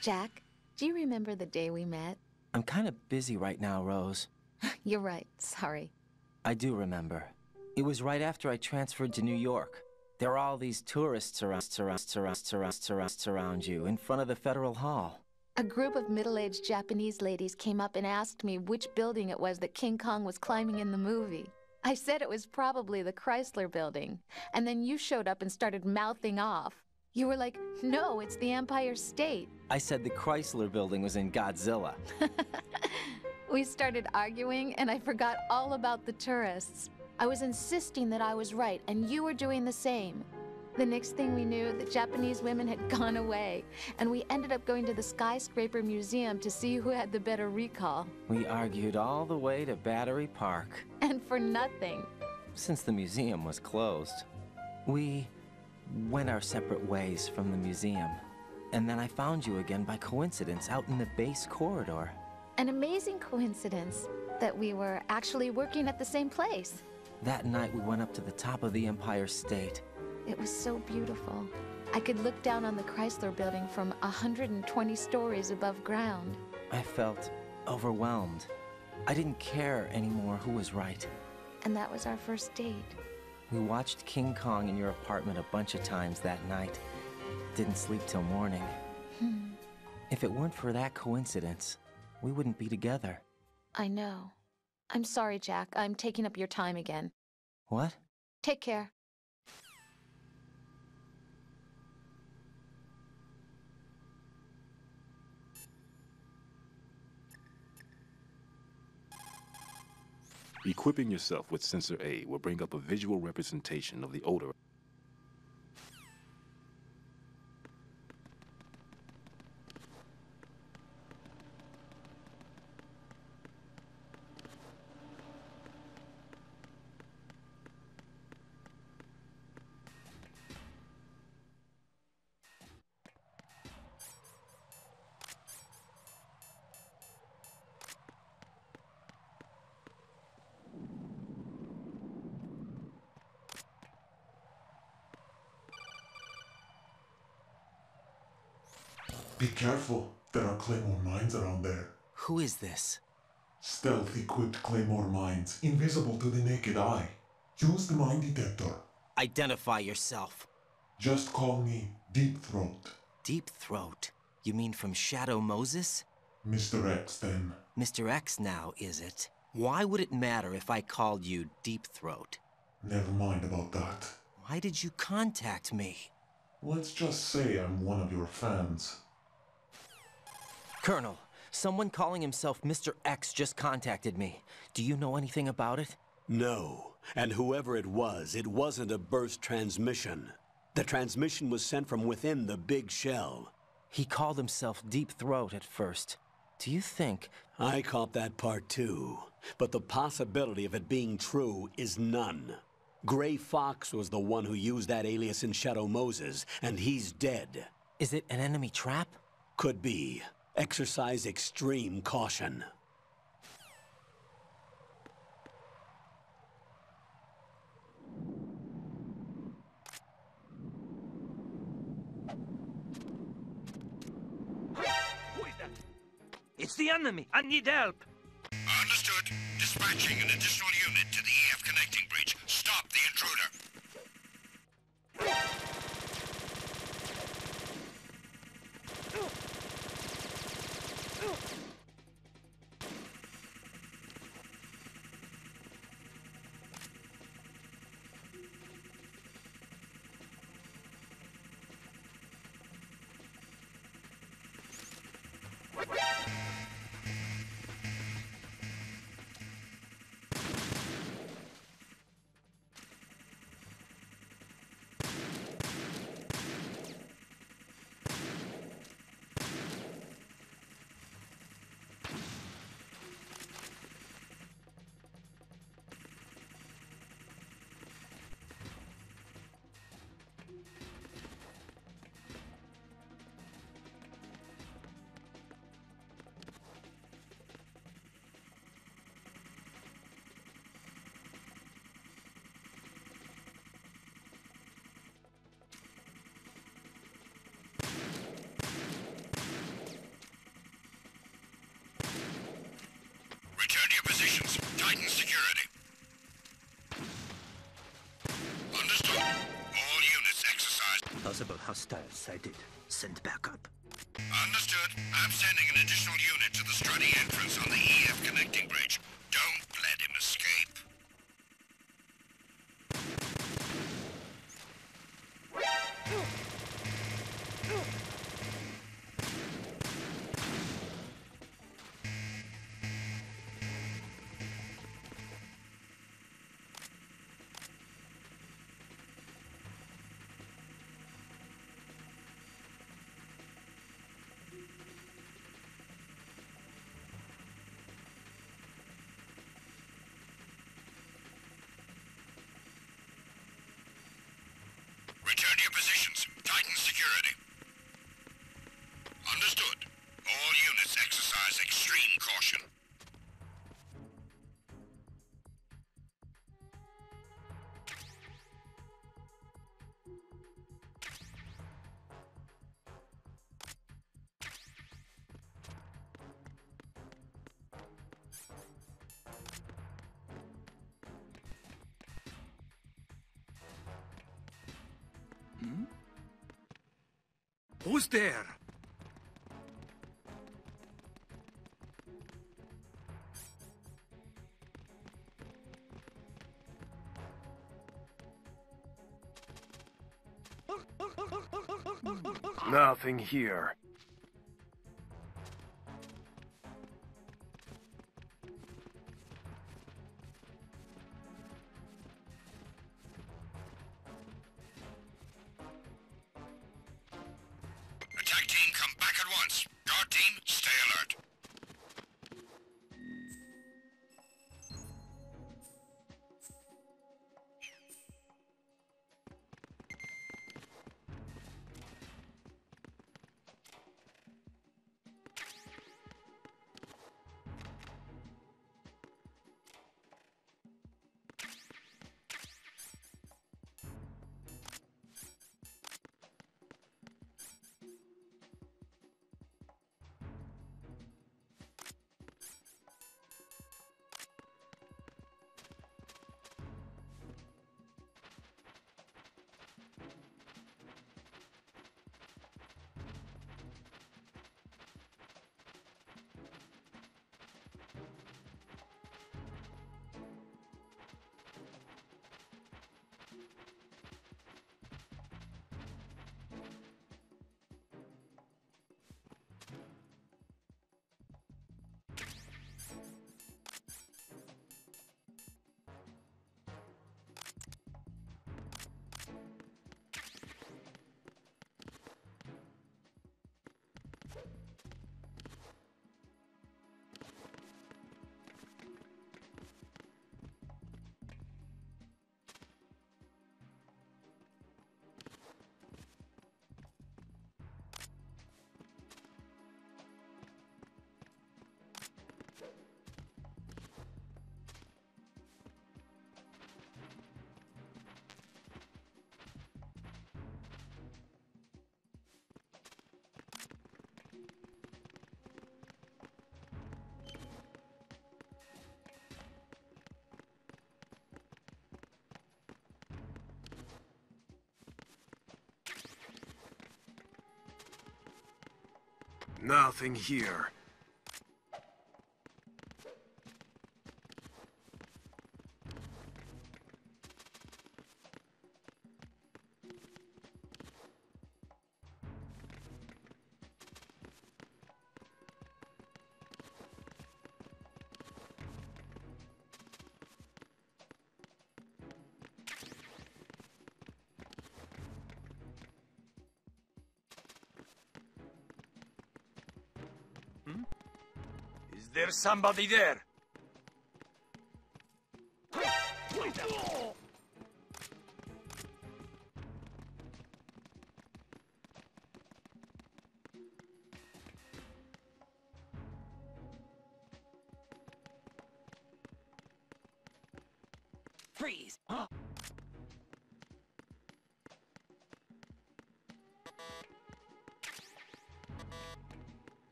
Jack, do you remember the day we met? I'm kind of busy right now, Rose. You're right, sorry. I do remember. It was right after I transferred to New York. There were all these tourists around you in front of the Federal Hall. A group of middle-aged Japanese ladies came up and asked me which building it was that King Kong was climbing in the movie. I said it was probably the Chrysler Building, and then you showed up and started mouthing off. You were like, no, it's the Empire State. I said the Chrysler Building was in Godzilla. We started arguing, and I forgot all about the tourists. I was insisting that I was right, and you were doing the same. The next thing we knew, the Japanese women had gone away, and we ended up going to the Skyscraper Museum to see who had the better recall. We argued all the way to Battery Park. And for nothing. Since the museum was closed, we went our separate ways from the museum. And then I found you again by coincidence out in the base corridor. An amazing coincidence that we were actually working at the same place. That night we went up to the top of the Empire State. It was so beautiful. I could look down on the Chrysler Building from 120 stories above ground. I felt overwhelmed. I didn't care anymore who was right. And that was our first date. We watched King Kong in your apartment a bunch of times that night. Didn't sleep till morning. If it weren't for that coincidence, we wouldn't be together. I know. I'm sorry, Jack. I'm taking up your time again. What? Take care. Equipping yourself with Sensor A will bring up a visual representation of the odor. Be careful, there are Claymore mines around there. Who is this? Stealth-equipped Claymore mines, invisible to the naked eye. Use the mine detector. Identify yourself. Just call me Deep Throat. Deep Throat? You mean from Shadow Moses? Mr. X, then. Mr. X now, is it? Why would it matter if I called you Deep Throat? Never mind about that. Why did you contact me? Let's just say I'm one of your fans. Colonel, someone calling himself Mr. X just contacted me. Do you know anything about it? No. And whoever it wasn't a burst transmission. The transmission was sent from within the big shell. He called himself Deep Throat at first. Do you think... I caught that part too. But the possibility of it being true is none. Gray Fox was the one who used that alias in Shadow Moses, and he's dead. Is it an enemy trap? Could be. Exercise extreme caution. Who is that? It's the enemy. I need help. Understood. Dispatching an additional unit to the EF connecting bridge. Stop the intruder. possible hostiles sighted. Send backup. Understood. I'm sending an additional unit to the strutting entrance on the EF connecting bridge. Don't let him escape. Return to your positions. Tighten security. Understood. All units exercise extreme caution. Who's there? Nothing here. Attack team, come back at once. Guard team, stay alert. Nothing here. Is there somebody there? Freeze!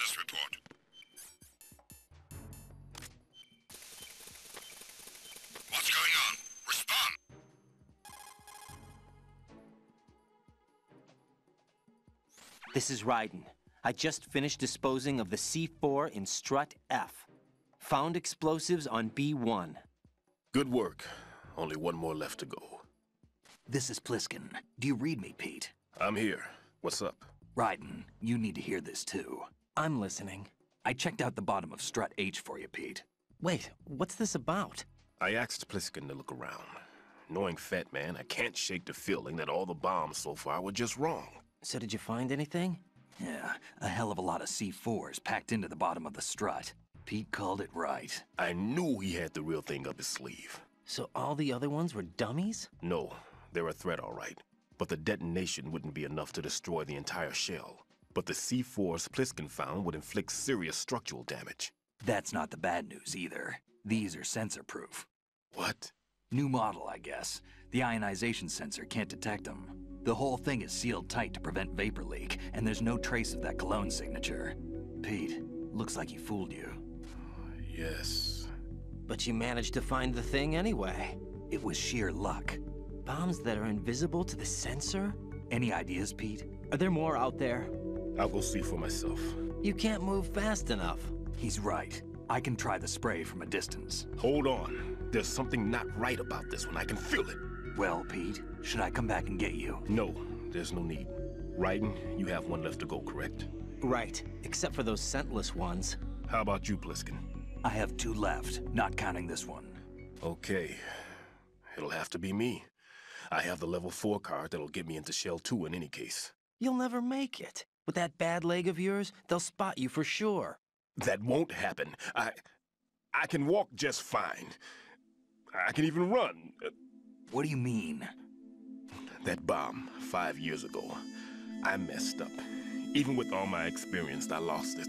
status report. What's going on? Respond! This is Raiden. I just finished disposing of the C4 in Strut F. Found explosives on B1. Good work. Only one more left to go. This is Pliskin. Do you read me, Pete? I'm here. What's up? Raiden, you need to hear this too. I'm listening. I checked out the bottom of Strut H for you, Pete. Wait, what's this about? I asked Pliskin to look around. Knowing Fat Man, I can't shake the feeling that all the bombs so far were just wrong. So did you find anything? Yeah, a hell of a lot of C4s packed into the bottom of the strut. Pete called it right. I knew he had the real thing up his sleeve. So all the other ones were dummies? No, they're a threat, all right. But the detonation wouldn't be enough to destroy the entire shell. But the C4s Pliskin found would inflict serious structural damage. That's not the bad news either. These are sensor-proof. What? New model, I guess. The ionization sensor can't detect them. The whole thing is sealed tight to prevent vapor leak, and there's no trace of that cologne signature. Pete, looks like he fooled you. Yes. But you managed to find the thing anyway. It was sheer luck. Bombs that are invisible to the sensor? Any ideas, Pete? Are there more out there? I'll go see for myself. You can't move fast enough. He's right. I can try the spray from a distance. Hold on. There's something not right about this one. I can feel it. Well, Pete, should I come back and get you? No, there's no need. Raiden, you have one left to go, correct? Right, except for those scentless ones. How about you, Pliskin? I have 2 left, not counting this one. Okay. It'll have to be me. I have the level 4 card that'll get me into Shell 2 in any case. You'll never make it. With that bad leg of yours, they'll spot you for sure. That won't happen. I can walk just fine. I can even run. What do you mean? That bomb 5 years ago, I messed up. Even with all my experience, I lost it.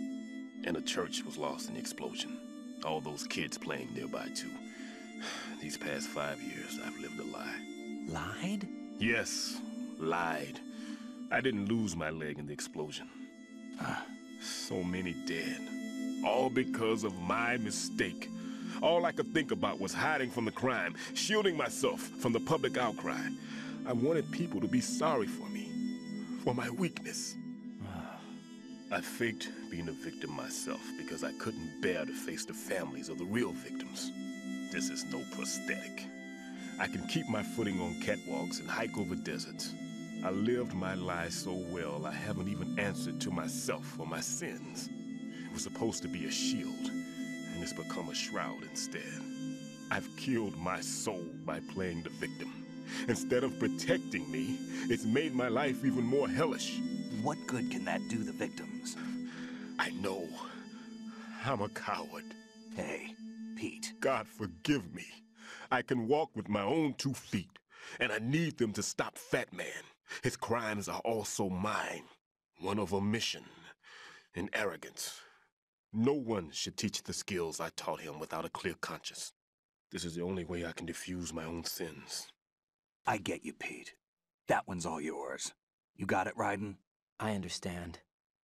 And the church was lost in the explosion. All those kids playing nearby, too. These past 5 years, I've lived a lie. Lied? Yes, lied. I didn't lose my leg in the explosion. So many dead. All because of my mistake. All I could think about was hiding from the crime, shielding myself from the public outcry. I wanted people to be sorry for me, for my weakness. I faked being a victim myself because I couldn't bear to face the families of the real victims. This is no prosthetic. I can keep my footing on catwalks and hike over deserts. I lived my life so well I haven't even answered to myself for my sins. It was supposed to be a shield, and it's become a shroud instead. I've killed my soul by playing the victim. Instead of protecting me, it's made my life even more hellish. What good can that do the victims? I know. I'm a coward. Hey, Pete. God forgive me. I can walk with my own 2 feet, and I need them to stop Fat Man. His crimes are also mine. One of omission and arrogance. No one should teach the skills I taught him without a clear conscience. This is the only way I can diffuse my own sins. I get you, Pete. That one's all yours. You got it, Raiden? I understand.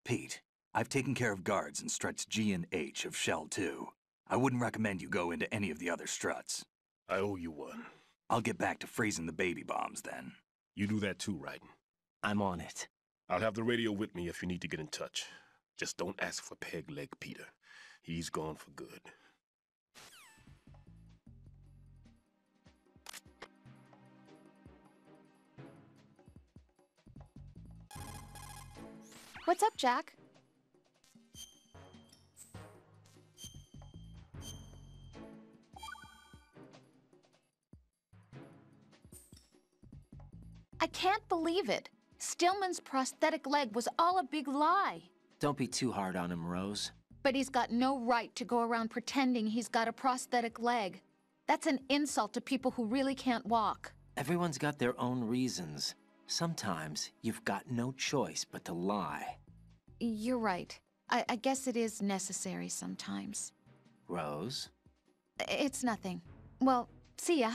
Pete, I've taken care of guards in struts G and H of Shell 2. I wouldn't recommend you go into any of the other struts. I owe you one. I'll get back to freezing the baby bombs then. You do that too, Raiden. I'm on it. I'll have the radio with me if you need to get in touch. Just don't ask for Peg Leg Peter. He's gone for good. What's up, Jack? I can't believe it. Stillman's prosthetic leg was all a big lie. Don't be too hard on him, Rose. But he's got no right to go around pretending he's got a prosthetic leg. That's an insult to people who really can't walk. Everyone's got their own reasons. Sometimes you've got no choice but to lie. You're right. I guess it is necessary sometimes. Rose? It's nothing. Well, see ya.